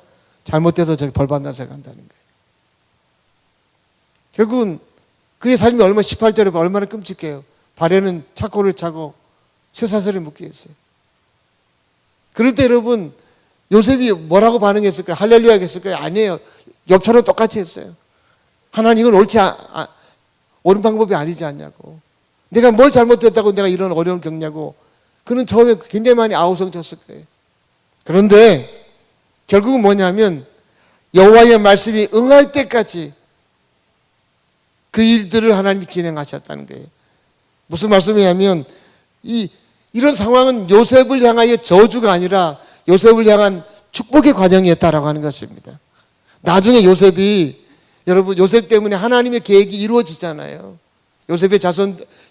잘못돼서 저기 벌 받는다 생각한다는 거예요. 결국은 그의 삶이 얼마나, 18절에 얼마나 끔찍해요. 발에는 착고를 차고 쇠사슬에 묶여 있어요. 그럴 때 여러분, 요셉이 뭐라고 반응했을까요? 할렐루야 했을까요? 아니에요. 욥처럼 똑같이 했어요. 하나님, 이건 옳은 방법이 아니지 않냐고. 내가 뭘 잘못했다고 내가 이런 어려움을 겪냐고. 그는 처음에 굉장히 많이 아우성쳤을 거예요. 그런데 결국은 뭐냐면 여호와의 말씀이 응할 때까지 그 일들을 하나님이 진행하셨다는 거예요. 무슨 말씀이냐면 이런 상황은 요셉을 향하여 저주가 아니라 요셉을 향한 축복의 과정이었다라고 하는 것입니다. 나중에 요셉이, 여러분, 요셉 때문에 하나님의 계획이 이루어지잖아요.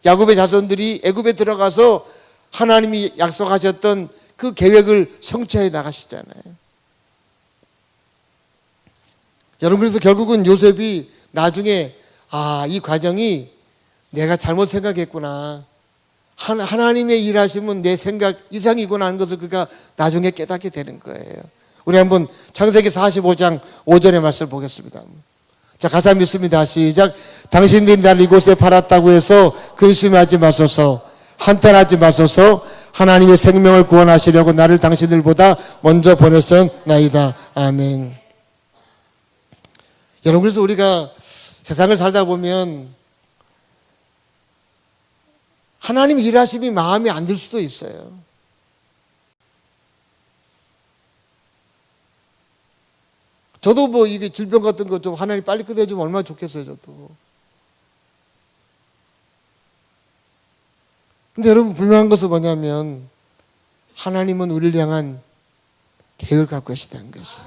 야곱의 자손들이 애굽에 들어가서 하나님이 약속하셨던 그 계획을 성취해 나가시잖아요. 여러분, 그래서 결국은 요셉이 나중에 이 과정이 내가 잘못 생각했구나, 하나님의 일하심은 내 생각 이상이구나 하는 것을 그가 나중에 깨닫게 되는 거예요. 우리 한번 창세기 45장 5절의 말씀을 보겠습니다. 자, 같이 한번 읽습니다. 시작. 당신들이 나를 이곳에 팔았다고 해서 근심하지 마소서, 한탄하지 마소서. 하나님의 생명을 구원하시려고 나를 당신들보다 먼저 보냈었나이다. 아멘. 여러분, 그래서 우리가 세상을 살다 보면 하나님 일하심이 마음에 안 들 수도 있어요. 저도 뭐 이게 질병 같은 거 좀 하나님 빨리 끝내주면 얼마나 좋겠어요, 저도. 근데 여러분, 분명한 것은 뭐냐면 하나님은 우리를 향한 계획을 갖고 계시다는 것이.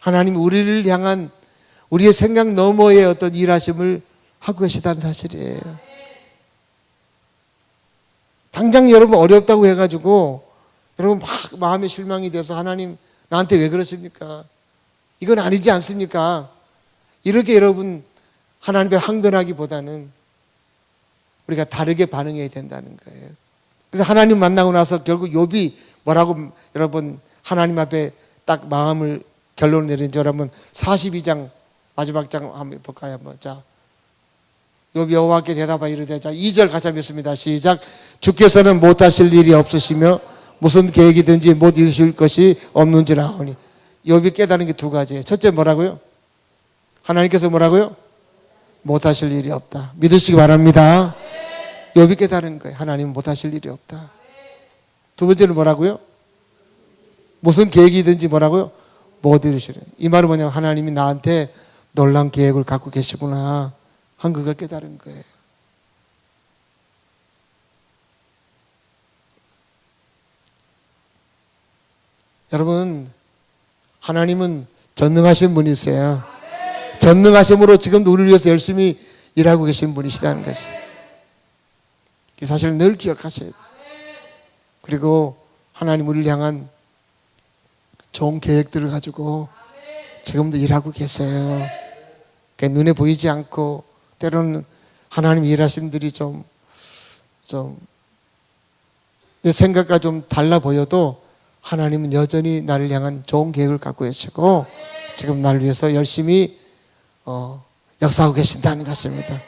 하나님은 우리를 향한 우리의 생각 너머의 어떤 일하심을 하고 계시다는 사실이에요. 당장 여러분 어렵다고 해가지고 여러분 막 마음에 실망이 돼서 하나님 나한테 왜 그러십니까? 이건 아니지 않습니까? 이렇게 여러분 하나님께 항변하기보다는 우리가 다르게 반응해야 된다는 거예요. 그래서 하나님 만나고 나서 결국 욥이 뭐라고 여러분 하나님 앞에 딱 마음을 결론을 내린지 여러분 42장 마지막 장 한번 볼까요? 한번. 자, 욥이 여호와께 대답하여 이르되, 자 2절 같이 읽습니다. 시작. 주께서는 못하실 일이 없으시며 무슨 계획이든지 못 이루실 것이 없는 줄 아오니. 욥이 깨달은 게 두 가지예요. 첫째 뭐라고요? 하나님께서 뭐라고요? 못하실 일이 없다. 믿으시기 바랍니다. 욥이 깨달은 거예요. 하나님은 못하실 일이 없다. 두 번째는 뭐라고요? 무슨 계획이든지 뭐라고요? 못 이루시려. 이 말은 뭐냐면 하나님이 나한테 놀라운 계획을 갖고 계시구나 한 그가 깨달은 거예요. 여러분, 하나님은 전능하신 분이세요. 전능하심으로 지금도 우리를 위해서 열심히 일하고 계신 분이시다는 것이. 이 사실을 늘 기억하셔야 돼요. 그리고 하나님 우리를 향한 좋은 계획들을 가지고 지금도 일하고 계세요. 눈에 보이지 않고 때로는 하나님 일하시는 분들이 내 생각과 좀 달라 보여도 하나님은 여전히 나를 향한 좋은 계획을 갖고 계시고 지금 나를 위해서 열심히 역사하고 계신다는 것입니다.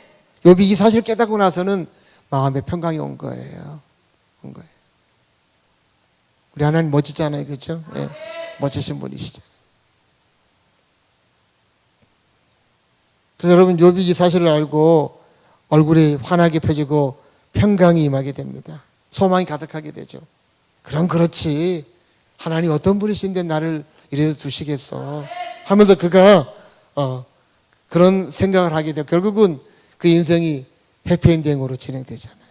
욥이 이 사실을 깨닫고 나서는 마음의 평강이 온 거예요. 우리 하나님 멋지잖아요, 그렇죠? 예, 멋지신 분이시죠. 그래서 여러분 욥이 이 사실을 알고 얼굴이 환하게 펴지고 평강이 임하게 됩니다. 소망이 가득하게 되죠. 그럼 그렇지, 하나님 어떤 분이신데 나를 이래도 두시겠어 하면서 그가 그런 생각을 하게 되고 결국은 그 인생이 해피엔딩으로 진행되잖아요.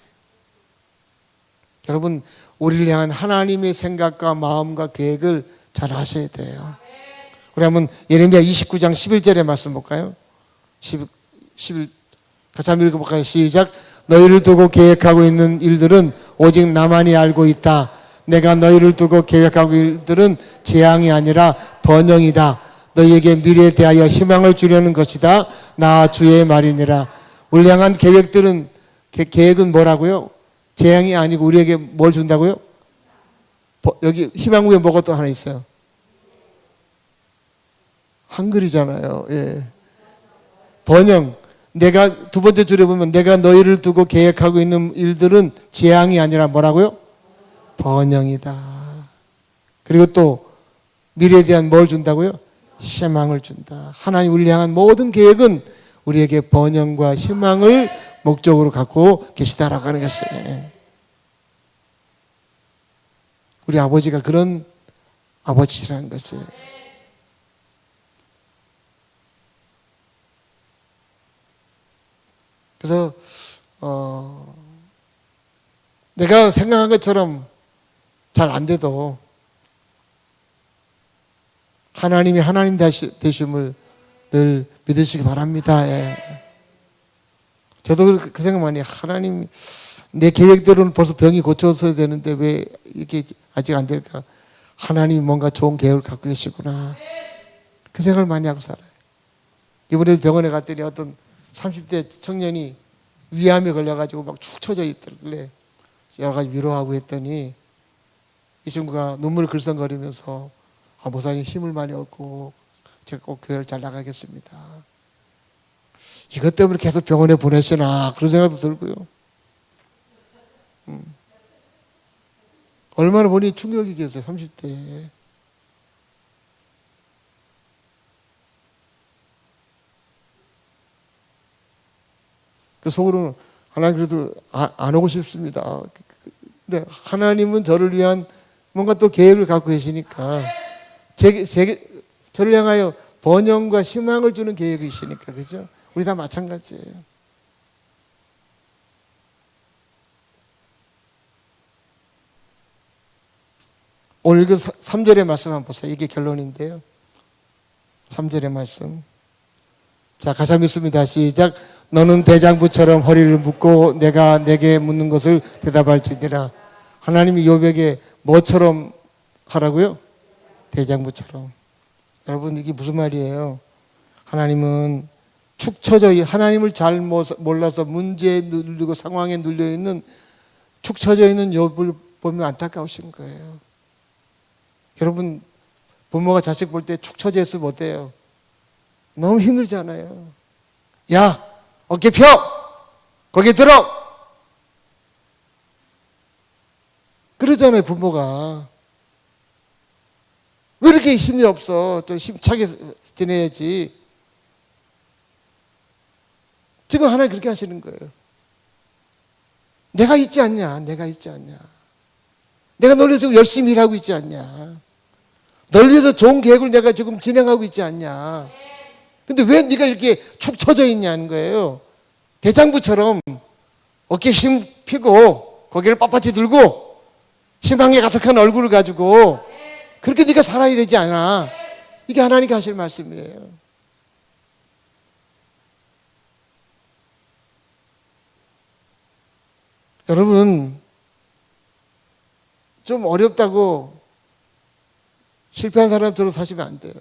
여러분 우리를 향한 하나님의 생각과 마음과 계획을 잘 하셔야 돼요. 우리 한번 예레미야 29장 11절의 말씀 볼까요? 11 같이 한번 읽어볼까요? 시작. 너희를 두고 계획하고 있는 일들은 오직 나만이 알고 있다. 내가 너희를 두고 계획하고 있는 일들은 재앙이 아니라 번영이다. 너희에게 미래에 대하여 희망을 주려는 것이다. 나 주의 말이니라. 우리 향한 계획들은 계획은 뭐라고요? 재앙이 아니고 우리에게 뭘 준다고요? 여기 희망 후에 뭐가 또 하나 있어요? 한글이잖아요. 예. 번영. 내가 두 번째 줄에 보면 내가 너희를 두고 계획하고 있는 일들은 재앙이 아니라 뭐라고요? 번영이다. 그리고 또 미래에 대한 뭘 준다고요? 희망을 준다. 하나님 우리를 향한 모든 계획은 우리에게 번영과 희망을 목적으로 갖고 계시다라고 하는 것이에요. 우리 아버지가 그런 아버지시라는 것이에요. 그래서 내가 생각한 것처럼 잘 안 돼도 하나님이 하나님 되심을 늘 믿으시기 바랍니다. 예. 저도 그 생각 많이 해요. 하나님 내 계획대로는 벌써 병이 고쳐서야 되는데 왜 이게 아직 안 될까? 하나님이 뭔가 좋은 계획을 갖고 계시구나. 그 생각을 많이 하고 살아요. 이번에도 병원에 갔더니 어떤 30대 청년이 위암에 걸려가지고 막 축 처져 있더래. 여러 가지 위로하고 했더니 이 친구가 눈물을 글썽거리면서 목사님 힘을 많이 얻고 제가 꼭 교회를 잘 나가겠습니다. 이것 때문에 계속 병원에 보내시나 그런 생각도 들고요. 얼마나 본인이 충격이겠어요. 30대에. 그 속으로는 하나님 그래도 안 오고 싶습니다. 근데 하나님은 저를 위한 뭔가 또 계획을 갖고 계시니까 저를 향하여 번영과 희망을 주는 계획이시니까 그죠? 우리 다 마찬가지예요. 오늘 그 3절의 말씀 한번 보세요. 이게 결론인데요. 3절의 말씀. 자, 가사 믿습니다. 시작. 너는 대장부처럼 허리를 묶고 내가 내게 묻는 것을 대답할지니라. 하나님이 욥에게 뭐처럼 하라고요? 대장부처럼. 여러분 이게 무슨 말이에요? 하나님은 축 처져 하나님을 잘 몰라서 문제에 눌리고 상황에 눌려있는 축 처져 있는 욥을 보면 안타까우신 거예요. 여러분 부모가 자식 볼 때 축 처져 있으면 어때요? 너무 힘들잖아요. 야 어깨 펴! 거기 들어! 그러잖아요 부모가. 왜 이렇게 힘이 없어? 좀 힘차게 지내야지. 지금 하나님 그렇게 하시는 거예요. 내가 있지 않냐? 내가 있지 않냐? 내가 너를 위해서 열심히 일하고 있지 않냐? 널 위해서 좋은 계획을 내가 지금 진행하고 있지 않냐? 근데 왜 네가 이렇게 축 처져 있냐는 거예요. 대장부처럼 어깨에 힘 피고 고개를 빳빳이 들고 희망에 가득한 얼굴을 가지고 그렇게 네가 살아야 되지 않아. 이게 하나님께 하실 말씀이에요. 여러분, 좀 어렵다고 실패한 사람처럼 사시면 안 돼요.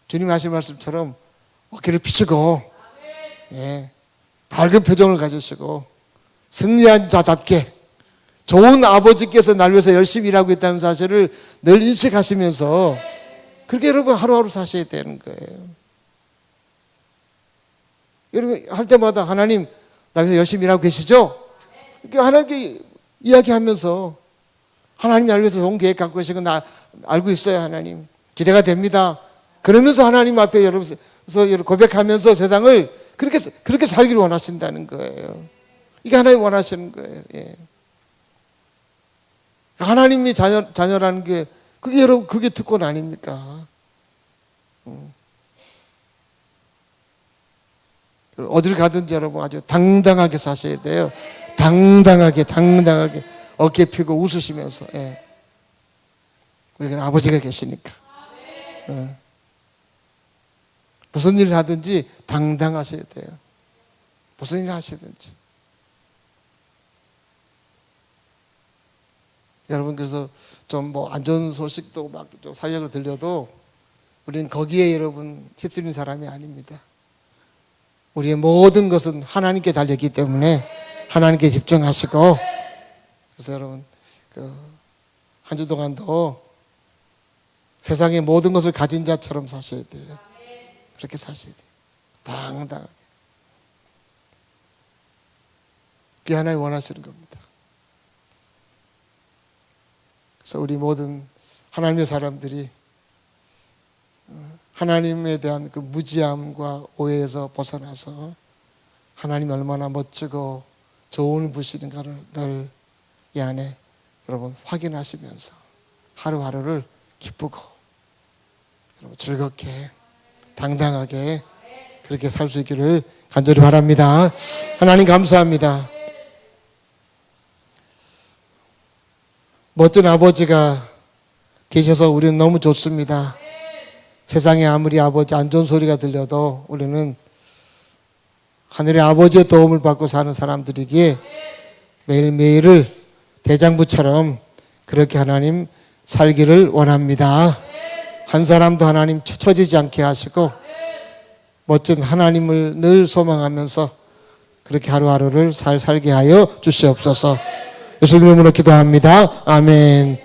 주님 하신 말씀처럼 어깨를 펴시고, 예, 밝은 표정을 가지시고 승리한 자답게 좋은 아버지께서 날 위해서 열심히 일하고 있다는 사실을 늘 인식하시면서 그렇게 여러분 하루하루 사셔야 되는 거예요. 여러분 할 때마다 하나님 나 위해서 열심히 일하고 계시죠? 이렇게 하나님께 이야기하면서 하나님 날 위해서 좋은 계획 갖고 계시고 나 알고 있어요. 하나님 기대가 됩니다. 그러면서 하나님 앞에 여러분 고백하면서 세상을 그렇게 살기를 원하신다는 거예요. 이게 하나님 원하시는 거예요. 예. 하나님이 자녀라는 게 그게 여러분 그게 특권 아닙니까? 어딜 가든지 여러분 아주 당당하게 사셔야 돼요. 당당하게 어깨 펴고 웃으시면서. 예. 우리가 아버지가 계시니까. 예. 무슨 일을 하든지 당당하셔야 돼요. 무슨 일을 하시든지. 여러분 그래서 좀 뭐 안 좋은 소식도 막 좀 사회적으로 들려도 우리는 거기에 여러분 휩쓸린 사람이 아닙니다. 우리의 모든 것은 하나님께 달렸기 때문에 하나님께 집중하시고 그래서 여러분 한 주 동안도 세상의 모든 것을 가진 자처럼 사셔야 돼요. 그렇게 사셔야 돼요. 당당하게. 그게 하나님 원하시는 겁니다. 그래서 우리 모든 하나님의 사람들이 하나님에 대한 그 무지함과 오해에서 벗어나서 하나님이 얼마나 멋지고 좋은 분이신가를 늘 이 안에 여러분 확인하시면서 하루하루를 기쁘고 여러분 즐겁게 당당하게 그렇게 살 수 있기를 간절히 바랍니다. 하나님 감사합니다. 멋진 아버지가 계셔서 우리는 너무 좋습니다. 세상에 아무리 아버지 안 좋은 소리가 들려도 우리는 하늘의 아버지의 도움을 받고 사는 사람들이기에 매일매일을 대장부처럼 그렇게 하나님 살기를 원합니다. 한 사람도 하나님 처지지 않게 하시고 멋진 하나님을 늘 소망하면서 그렇게 하루하루를 살게 하여 주시옵소서. 예수님 이름으로 기도합니다. 아멘.